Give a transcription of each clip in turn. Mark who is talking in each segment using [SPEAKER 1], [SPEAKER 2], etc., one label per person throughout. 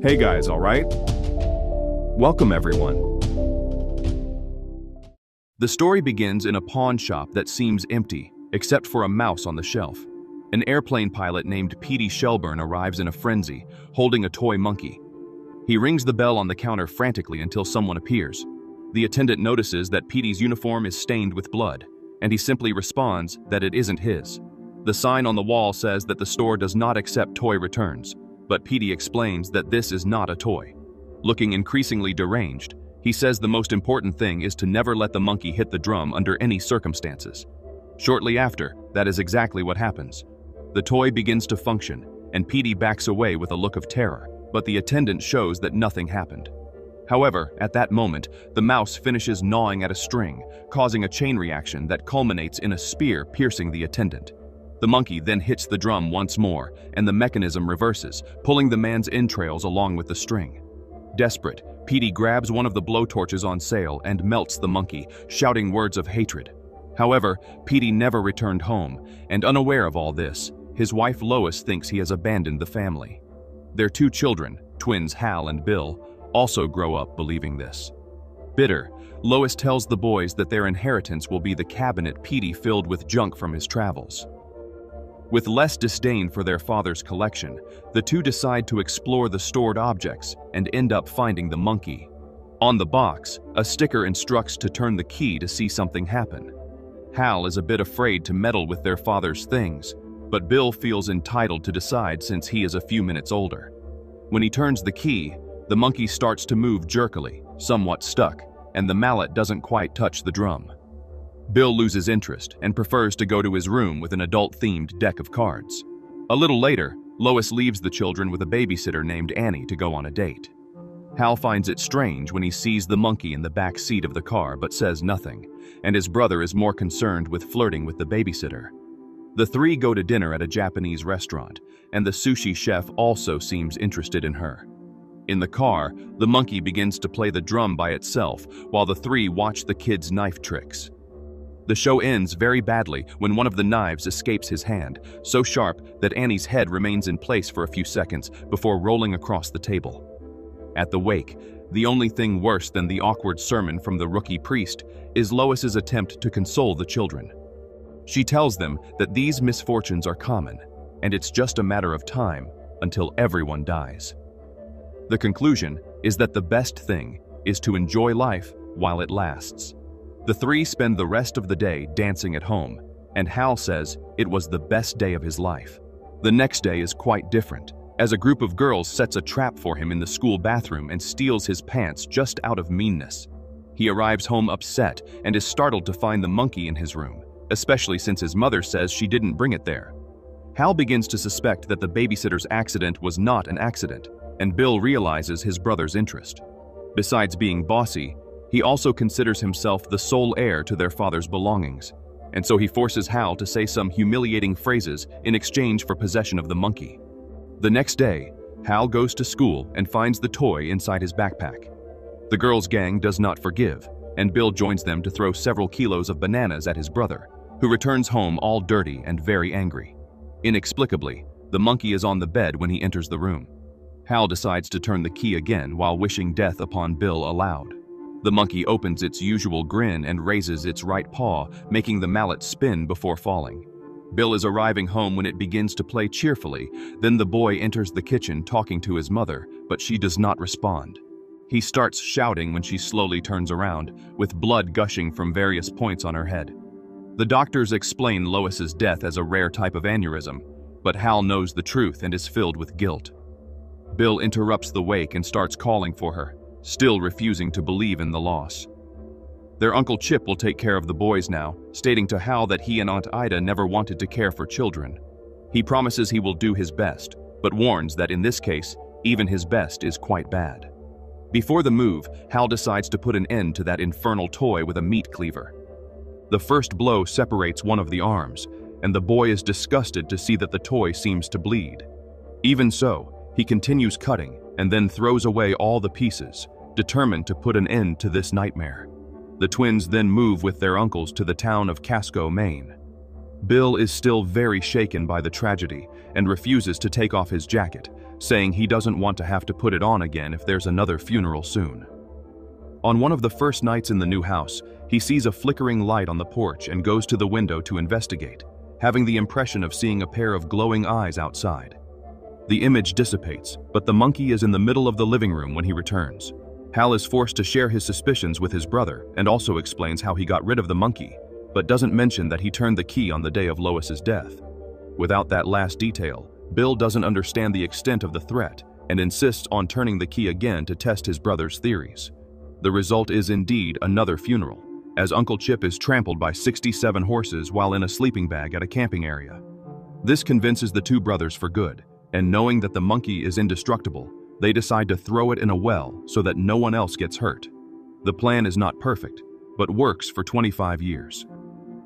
[SPEAKER 1] Hey guys, alright? Welcome everyone. The story begins in a pawn shop that seems empty, except for a mouse on the shelf. An airplane pilot named Petey Shelburne arrives in a frenzy, holding a toy monkey. He rings the bell on the counter frantically until someone appears. The attendant notices that Petey's uniform is stained with blood, and he simply responds that it isn't his. The sign on the wall says that the store does not accept toy returns, but Petey explains that this is not a toy. Looking increasingly deranged, he says the most important thing is to never let the monkey hit the drum under any circumstances. Shortly after, that is exactly what happens. The toy begins to function, and Petey backs away with a look of terror, but the attendant shows that nothing happened. However, at that moment, the mouse finishes gnawing at a string, causing a chain reaction that culminates in a spear piercing the attendant. The monkey then hits the drum once more, and the mechanism reverses, pulling the man's entrails along with the string. Desperate, Petey grabs one of the blowtorches on sale and melts the monkey, shouting words of hatred. However, Petey never returned home, and unaware of all this, his wife Lois thinks he has abandoned the family. Their two children, twins Hal and Bill, also grow up believing this. Bitter, Lois tells the boys that their inheritance will be the cabinet Petey filled with junk from his travels. With less disdain for their father's collection, the two decide to explore the stored objects and end up finding the monkey. On the box, a sticker instructs to turn the key to see something happen. Hal is a bit afraid to meddle with their father's things, but Bill feels entitled to decide since he is a few minutes older. When he turns the key, the monkey starts to move jerkily, somewhat stuck, and the mallet doesn't quite touch the drum. Bill loses interest and prefers to go to his room with an adult-themed deck of cards. A little later, Lois leaves the children with a babysitter named Annie to go on a date. Hal finds it strange when he sees the monkey in the back seat of the car but says nothing, and his brother is more concerned with flirting with the babysitter. The three go to dinner at a Japanese restaurant, and the sushi chef also seems interested in her. In the car, the monkey begins to play the drum by itself while the three watch the kids' knife tricks. The show ends very badly when one of the knives escapes his hand, so sharp that Annie's head remains in place for a few seconds before rolling across the table. At the wake, the only thing worse than the awkward sermon from the rookie priest is Lois's attempt to console the children. She tells them that these misfortunes are common, and it's just a matter of time until everyone dies. The conclusion is that the best thing is to enjoy life while it lasts. The three spend the rest of the day dancing at home, and Hal says it was the best day of his life. The next day is quite different, as a group of girls sets a trap for him in the school bathroom and steals his pants just out of meanness. He arrives home upset and is startled to find the monkey in his room, especially since his mother says she didn't bring it there. Hal begins to suspect that the babysitter's accident was not an accident, and Bill realizes his brother's interest. Besides being bossy, he also considers himself the sole heir to their father's belongings, and so he forces Hal to say some humiliating phrases in exchange for possession of the monkey. The next day, Hal goes to school and finds the toy inside his backpack. The girls' gang does not forgive, and Bill joins them to throw several kilos of bananas at his brother, who returns home all dirty and very angry. Inexplicably, the monkey is on the bed when he enters the room. Hal decides to turn the key again while wishing death upon Bill aloud. The monkey opens its usual grin and raises its right paw, making the mallet spin before falling. Bill is arriving home when it begins to play cheerfully. Then the boy enters the kitchen talking to his mother, but she does not respond. He starts shouting when she slowly turns around, with blood gushing from various points on her head. The doctors explain Lois's death as a rare type of aneurysm, but Hal knows the truth and is filled with guilt. Bill interrupts the wake and starts calling for her, still refusing to believe in the loss. Their Uncle Chip will take care of the boys now, stating to Hal that he and Aunt Ida never wanted to care for children. He promises he will do his best, but warns that in this case, even his best is quite bad. Before the move, Hal decides to put an end to that infernal toy with a meat cleaver. The first blow separates one of the arms, and the boy is disgusted to see that the toy seems to bleed. Even so, he continues cutting and then throws away all the pieces, determined to put an end to this nightmare. The twins then move with their uncles to the town of Casco, Maine. Bill is still very shaken by the tragedy and refuses to take off his jacket, saying he doesn't want to have to put it on again if there's another funeral soon. On one of the first nights in the new house, he sees a flickering light on the porch and goes to the window to investigate, having the impression of seeing a pair of glowing eyes outside. The image dissipates, but the monkey is in the middle of the living room when he returns. Hal is forced to share his suspicions with his brother and also explains how he got rid of the monkey, but doesn't mention that he turned the key on the day of Lois's death. Without that last detail, Bill doesn't understand the extent of the threat and insists on turning the key again to test his brother's theories. The result is indeed another funeral, as Uncle Chip is trampled by 67 horses while in a sleeping bag at a camping area. This convinces the two brothers for good, and knowing that the monkey is indestructible, they decide to throw it in a well so that no one else gets hurt. The plan is not perfect, but works for 25 years.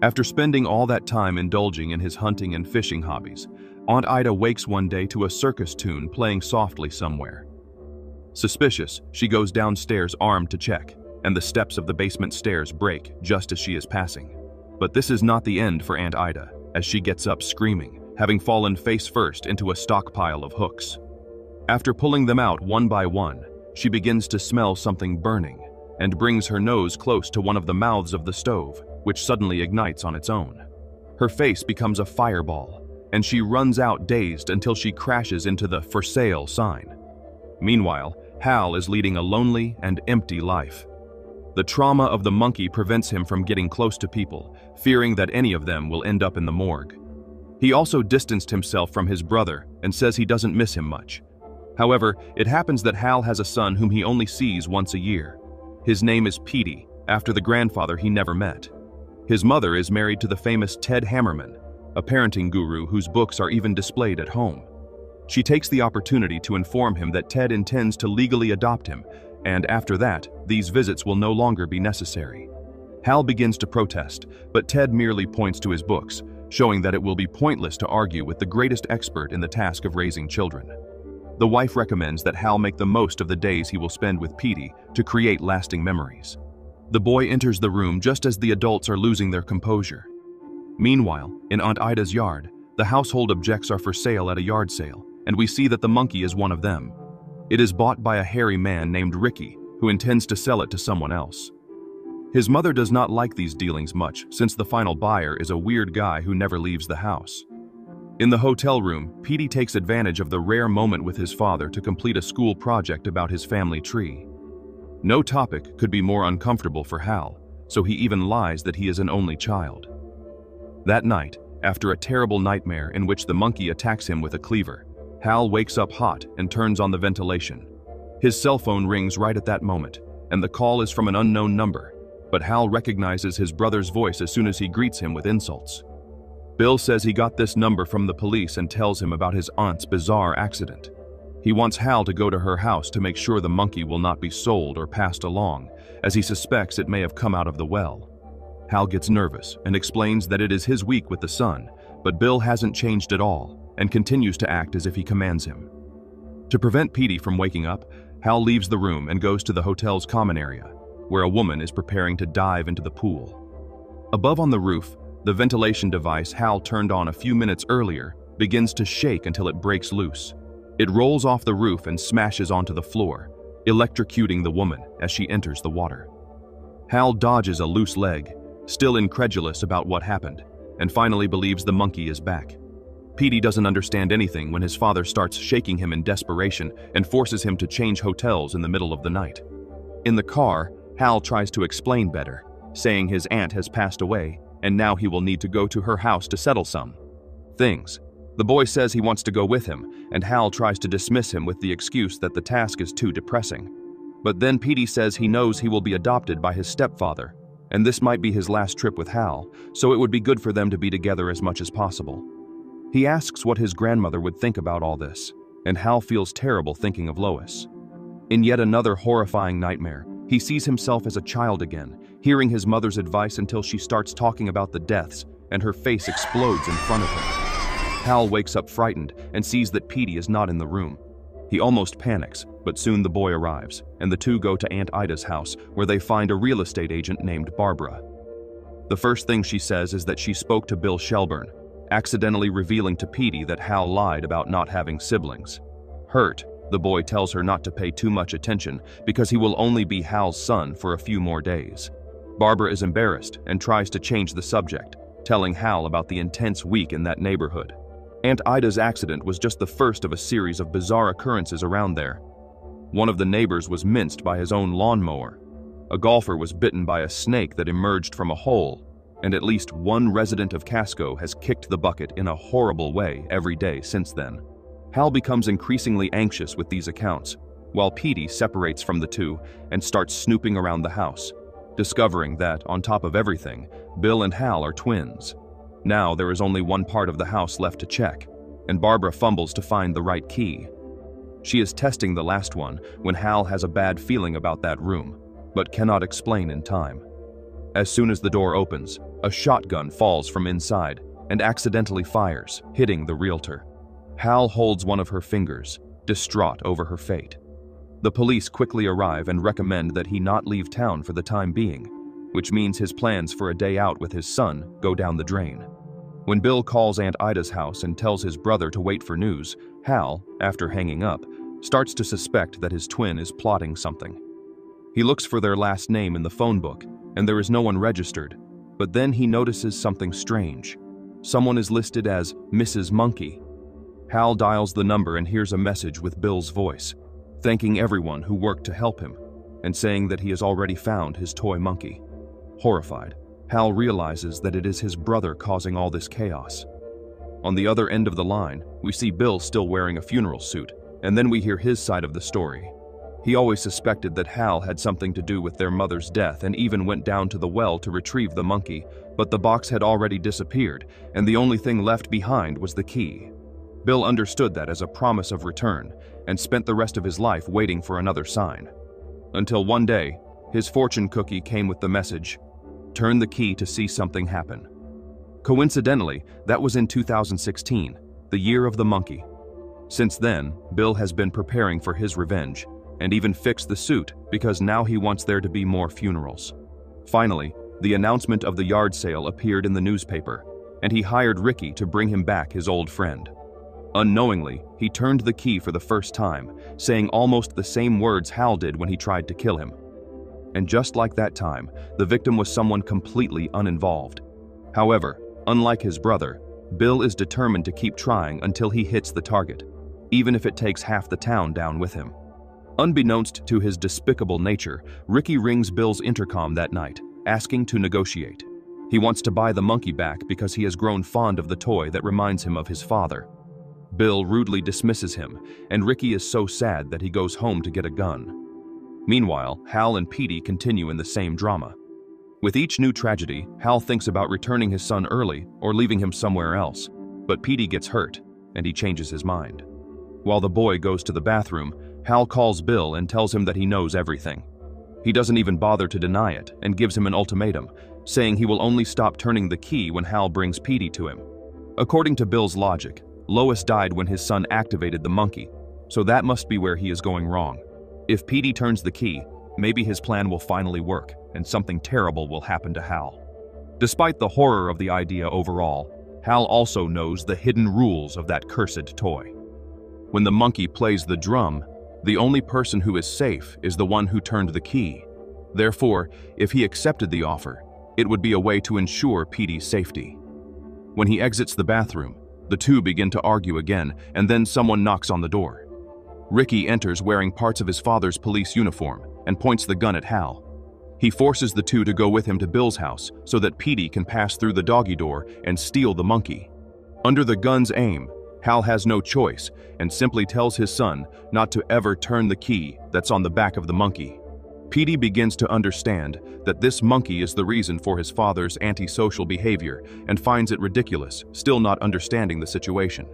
[SPEAKER 1] After spending all that time indulging in his hunting and fishing hobbies, Aunt Ida wakes one day to a circus tune playing softly somewhere. Suspicious, she goes downstairs armed to check, and the steps of the basement stairs break just as she is passing. But this is not the end for Aunt Ida, as she gets up screaming, having fallen face first into a stockpile of hooks. After pulling them out one by one, she begins to smell something burning and brings her nose close to one of the mouths of the stove, which suddenly ignites on its own. Her face becomes a fireball, and she runs out dazed until she crashes into the "For Sale" sign. Meanwhile, Hal is leading a lonely and empty life. The trauma of the monkey prevents him from getting close to people, fearing that any of them will end up in the morgue. He also distanced himself from his brother and says he doesn't miss him much. However, it happens that Hal has a son whom he only sees once a year. His name is Petey, after the grandfather he never met. His mother is married to the famous Ted Hammerman, a parenting guru whose books are even displayed at home. She takes the opportunity to inform him that Ted intends to legally adopt him, and after that, these visits will no longer be necessary. Hal begins to protest, but Ted merely points to his books, showing that it will be pointless to argue with the greatest expert in the task of raising children. The wife recommends that Hal make the most of the days he will spend with Petey to create lasting memories. The boy enters the room just as the adults are losing their composure. Meanwhile, in Aunt Ida's yard, the household objects are for sale at a yard sale, and we see that the monkey is one of them. It is bought by a hairy man named Ricky, who intends to sell it to someone else. His mother does not like these dealings much, since the final buyer is a weird guy who never leaves the house. In the hotel room, Petey takes advantage of the rare moment with his father to complete a school project about his family tree. No topic could be more uncomfortable for Hal, so he even lies that he is an only child. That night, after a terrible nightmare in which the monkey attacks him with a cleaver, Hal wakes up hot and turns on the ventilation. His cell phone rings right at that moment, and the call is from an unknown number, but Hal recognizes his brother's voice as soon as he greets him with insults. Bill says he got this number from the police and tells him about his aunt's bizarre accident. He wants Hal to go to her house to make sure the monkey will not be sold or passed along, as he suspects it may have come out of the well. Hal gets nervous and explains that it is his week with the son, but Bill hasn't changed at all and continues to act as if he commands him. To prevent Petey from waking up, Hal leaves the room and goes to the hotel's common area, where a woman is preparing to dive into the pool. Above on the roof, the ventilation device Hal turned on a few minutes earlier begins to shake until it breaks loose. It rolls off the roof and smashes onto the floor, electrocuting the woman as she enters the water. Hal dodges a loose leg, still incredulous about what happened, and finally believes the monkey is back. Petey doesn't understand anything when his father starts shaking him in desperation and forces him to change hotels in the middle of the night. In the car, Hal tries to explain better, saying his aunt has passed away and now he will need to go to her house to settle some things. The boy says he wants to go with him, and Hal tries to dismiss him with the excuse that the task is too depressing. But then Petey says he knows he will be adopted by his stepfather, and this might be his last trip with Hal, so it would be good for them to be together as much as possible. He asks what his grandmother would think about all this, and Hal feels terrible thinking of Lois. In yet another horrifying nightmare, he sees himself as a child again, hearing his mother's advice until she starts talking about the deaths, and her face explodes in front of him. Hal wakes up frightened and sees that Petey is not in the room. He almost panics, but soon the boy arrives, and the two go to Aunt Ida's house, where they find a real estate agent named Barbara. The first thing she says is that she spoke to Bill Shelburne, accidentally revealing to Petey that Hal lied about not having siblings. Hurt, the boy tells her not to pay too much attention because he will only be Hal's son for a few more days. Barbara is embarrassed and tries to change the subject, telling Hal about the intense week in that neighborhood. Aunt Ida's accident was just the first of a series of bizarre occurrences around there. One of the neighbors was minced by his own lawnmower. A golfer was bitten by a snake that emerged from a hole, and at least one resident of Casco has kicked the bucket in a horrible way every day since then. Hal becomes increasingly anxious with these accounts, while Petey separates from the two and starts snooping around the house, discovering that, on top of everything, Bill and Hal are twins. Now there is only one part of the house left to check, and Barbara fumbles to find the right key. She is testing the last one when Hal has a bad feeling about that room, but cannot explain in time. As soon as the door opens, a shotgun falls from inside and accidentally fires, hitting the realtor. Hal holds one of her fingers, distraught over her fate. The police quickly arrive and recommend that he not leave town for the time being, which means his plans for a day out with his son go down the drain. When Bill calls Aunt Ida's house and tells his brother to wait for news, Hal, after hanging up, starts to suspect that his twin is plotting something. He looks for their last name in the phone book, and there is no one registered, but then he notices something strange. Someone is listed as Mrs. Monkey. Hal dials the number and hears a message with Bill's voice, thanking everyone who worked to help him, and saying that he has already found his toy monkey. Horrified, Hal realizes that it is his brother causing all this chaos. On the other end of the line, we see Bill still wearing a funeral suit, and then we hear his side of the story. He always suspected that Hal had something to do with their mother's death and even went down to the well to retrieve the monkey, but the box had already disappeared, and the only thing left behind was the key. Bill understood that as a promise of return and spent the rest of his life waiting for another sign. Until one day, his fortune cookie came with the message, "Turn the key to see something happen." Coincidentally, that was in 2016, the year of the monkey. Since then, Bill has been preparing for his revenge, and even fixed the suit because now he wants there to be more funerals. Finally, the announcement of the yard sale appeared in the newspaper, and he hired Ricky to bring him back his old friend. Unknowingly, he turned the key for the first time, saying almost the same words Hal did when he tried to kill him. And just like that time, the victim was someone completely uninvolved. However, unlike his brother, Bill is determined to keep trying until he hits the target, even if it takes half the town down with him. Unbeknownst to his despicable nature, Ricky rings Bill's intercom that night, asking to negotiate. He wants to buy the monkey back because he has grown fond of the toy that reminds him of his father. Bill rudely dismisses him, and Ricky is so sad that he goes home to get a gun. Meanwhile, Hal and Petey continue in the same drama. With each new tragedy, Hal thinks about returning his son early or leaving him somewhere else, but Petey gets hurt, and he changes his mind. While the boy goes to the bathroom, Hal calls Bill and tells him that he knows everything. He doesn't even bother to deny it and gives him an ultimatum, saying he will only stop turning the key when Hal brings Petey to him. According to Bill's logic, Lois died when his son activated the monkey, so that must be where he is going wrong. If Petey turns the key, maybe his plan will finally work, and something terrible will happen to Hal. Despite the horror of the idea overall, Hal also knows the hidden rules of that cursed toy. When the monkey plays the drum, the only person who is safe is the one who turned the key. Therefore, if he accepted the offer, it would be a way to ensure Petey's safety. When he exits the bathroom, the two begin to argue again, and then someone knocks on the door. Ricky enters wearing parts of his father's police uniform and points the gun at Hal. He forces the two to go with him to Bill's house so that Petey can pass through the doggy door and steal the monkey. Under the gun's aim, Hal has no choice and simply tells his son not to ever turn the key that's on the back of the monkey. Petey begins to understand that this monkey is the reason for his father's antisocial behavior and finds it ridiculous, still not understanding the situation.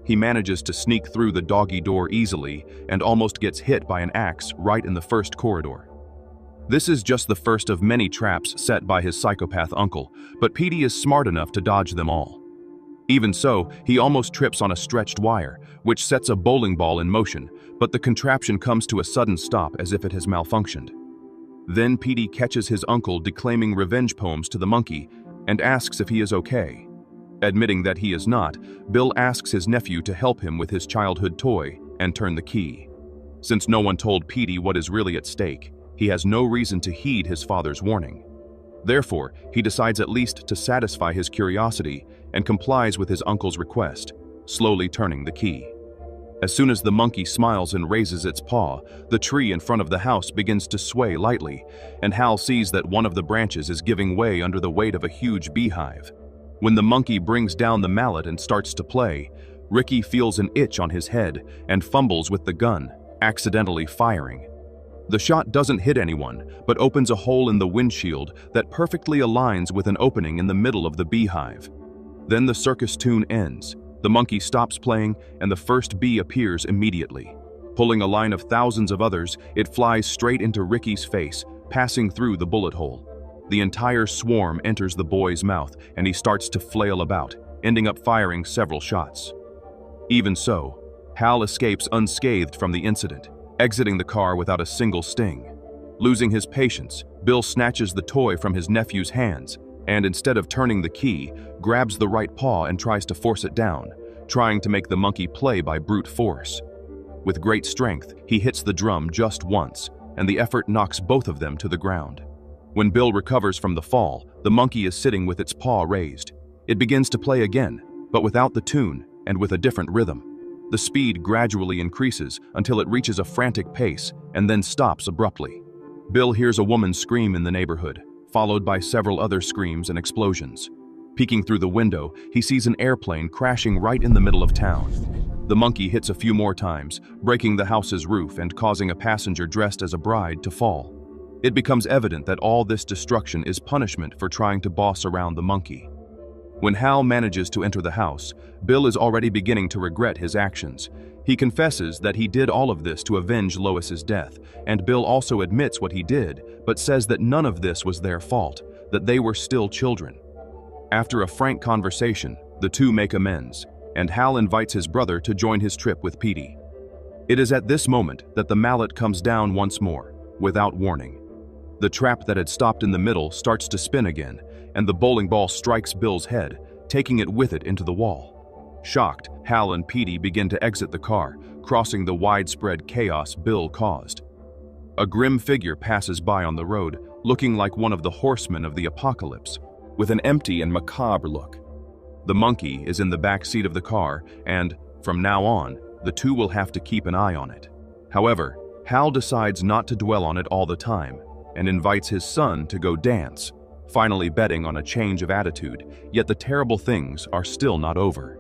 [SPEAKER 1] He manages to sneak through the doggy door easily and almost gets hit by an axe right in the first corridor. This is just the first of many traps set by his psychopath uncle, but Petey is smart enough to dodge them all. Even so, he almost trips on a stretched wire, which sets a bowling ball in motion, but the contraption comes to a sudden stop as if it has malfunctioned. Then Petey catches his uncle declaiming revenge poems to the monkey and asks if he is okay. Admitting that he is not, Bill asks his nephew to help him with his childhood toy and turn the key. Since no one told Petey what is really at stake, he has no reason to heed his father's warning. Therefore, he decides at least to satisfy his curiosity and complies with his uncle's request, slowly turning the key. As soon as the monkey smiles and raises its paw, the tree in front of the house begins to sway lightly, and Hal sees that one of the branches is giving way under the weight of a huge beehive. When the monkey brings down the mallet and starts to play, Ricky feels an itch on his head and fumbles with the gun, accidentally firing. The shot doesn't hit anyone, but opens a hole in the windshield that perfectly aligns with an opening in the middle of the beehive. Then the circus tune ends. The monkey stops playing, and the first bee appears immediately. Pulling a line of thousands of others, it flies straight into Ricky's face, passing through the bullet hole. The entire swarm enters the boy's mouth, and he starts to flail about, ending up firing several shots. Even so, Hal escapes unscathed from the incident, exiting the car without a single sting. Losing his patience, Bill snatches the toy from his nephew's hands, and instead of turning the key, grabs the right paw and tries to force it down, trying to make the monkey play by brute force. With great strength, he hits the drum just once, and the effort knocks both of them to the ground. When Bill recovers from the fall, the monkey is sitting with its paw raised. It begins to play again, but without the tune and with a different rhythm. The speed gradually increases until it reaches a frantic pace and then stops abruptly. Bill hears a woman scream in the neighborhood, followed by several other screams and explosions. Peeking through the window, he sees an airplane crashing right in the middle of town. The monkey hits a few more times, breaking the house's roof and causing a passenger dressed as a bride to fall. It becomes evident that all this destruction is punishment for trying to boss around the monkey. When Hal manages to enter the house, Bill is already beginning to regret his actions. He confesses that he did all of this to avenge Lois's death, and Bill also admits what he did, but says that none of this was their fault, that they were still children. After a frank conversation, the two make amends, and Hal invites his brother to join his trip with Petey. It is at this moment that the mallet comes down once more, without warning. The trap that had stopped in the middle starts to spin again, and the bowling ball strikes Bill's head, taking it with it into the wall. Shocked, Hal and Petey begin to exit the car, crossing the widespread chaos Bill caused. A grim figure passes by on the road, looking like one of the horsemen of the apocalypse, with an empty and macabre look. The monkey is in the back seat of the car, and, from now on, the two will have to keep an eye on it. However, Hal decides not to dwell on it all the time, and invites his son to go dance, finally betting on a change of attitude, yet the terrible things are still not over.